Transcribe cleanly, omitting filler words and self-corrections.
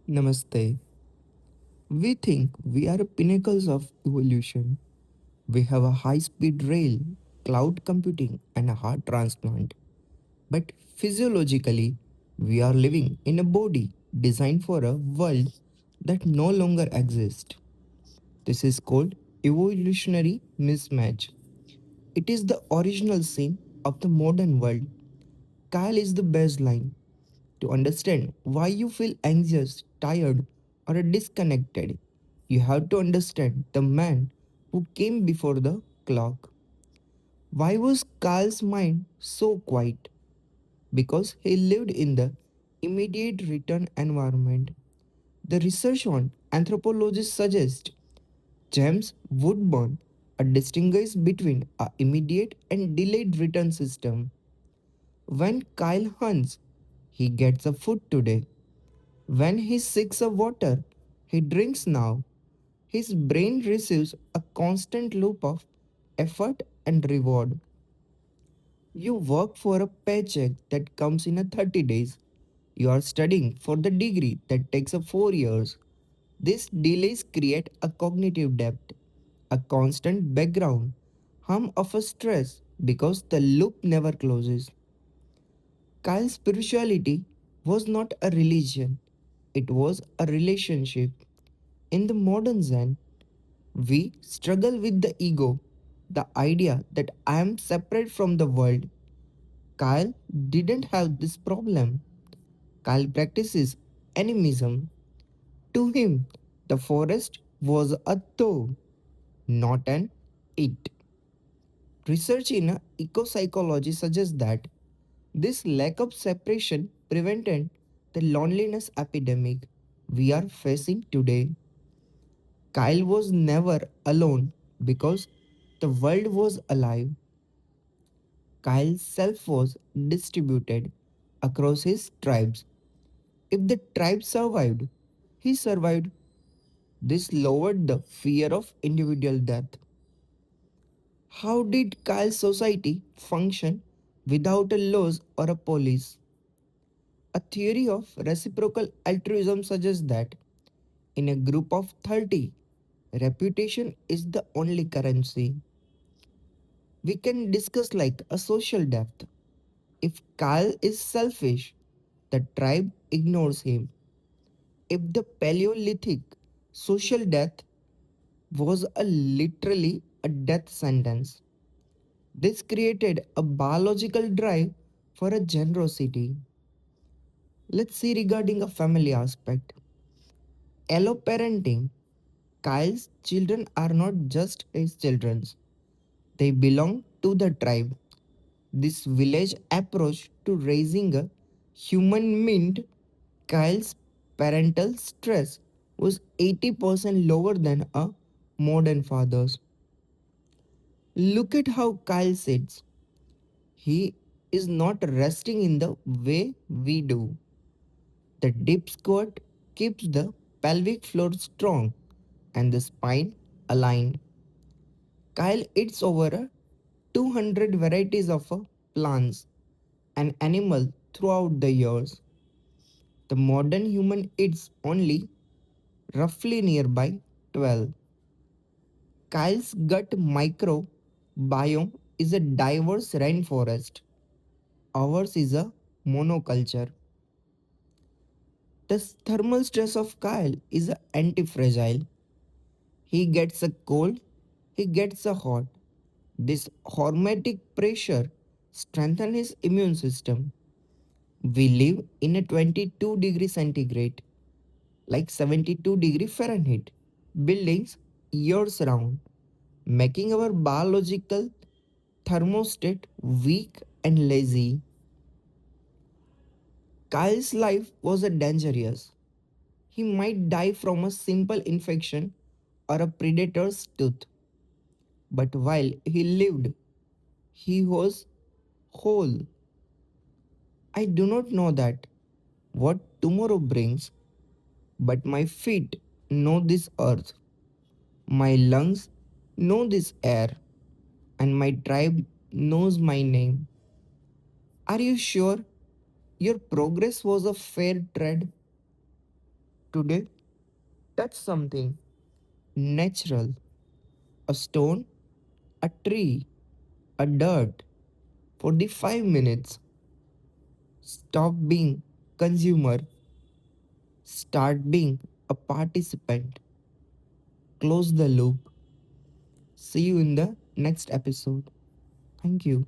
Namaste. We think we are pinnacles of evolution. We have a high speed rail, cloud computing, and a heart transplant. But physiologically, we are living in a body designed for a world that no longer exists. This is called evolutionary mismatch. It is the original sin of the modern world. Kyle is the baseline. To understand why you feel anxious, tired, or disconnected, you have to understand the man who came before the clock. Why was Carl's mind so quiet? Because he lived in the immediate return environment. The research on anthropologists suggests James Woodburn a distinguish between a immediate and delayed return system. When Kyle hunts, he gets a food today. When he seeks a water, he drinks now. His brain receives a constant loop of effort and reward. You work for a paycheck that comes in a 30 days. You are studying for the degree that takes a 4 years. These delays create a cognitive debt, a constant background hum of a stress because the loop never closes. Kyle's spirituality was not a religion, it was a relationship. In the modern Zen, we struggle with the ego, the idea that I am separate from the world. Kyle didn't have this problem. Kyle practices animism. To him, the forest was a thou, not an it. Research in ecopsychology suggests that this lack of separation prevented the loneliness epidemic we are facing today. Kyle was never alone because the world was alive. Kyle's self was distributed across his tribes. If the tribe survived, he survived. This lowered the fear of individual death. How did Kyle's society function without a laws or a police? A theory of reciprocal altruism suggests that in a group of 30, reputation is the only currency. We can discuss like a social depth. If Kyle is selfish, the tribe ignores him. If the Paleolithic social death was a literally a death sentence, this created a biological drive for a generosity. Let's see regarding a family aspect. Alloparenting. Kyle's children are not just his children, they belong to the tribe. This village approach to raising a human meant Kyle's parental stress was 80% lower than a modern father's. Look at how Kyle sits. He is not resting in the way we do. The deep squat keeps the pelvic floor strong and the spine aligned. Kyle eats over 200 varieties of plants and animals throughout the years. The modern human eats only roughly nearby 12. Kyle's gut microbiome is a diverse rainforest. Ours is a monoculture. The thermal stress of Kyle is anti-fragile. He gets a cold, he gets a hot. This hormetic pressure strengthens his immune system. We live in a 22 degree centigrade, like 72-degree Fahrenheit, buildings years round, making our biological thermostat weak and lazy. Kyle's life was a dangerous. He might die from a simple infection or a predator's tooth. But while he lived, he was whole. I do not know that what tomorrow brings, but my feet know this earth, my lungs know this air, and my tribe knows my name. Are you sure your progress was a fair trade? Today, touch something natural, a stone, a tree, a dirt. For the 5 minutes, stop being consumer, start being a participant. Close the loop. See you in the next episode. Thank you.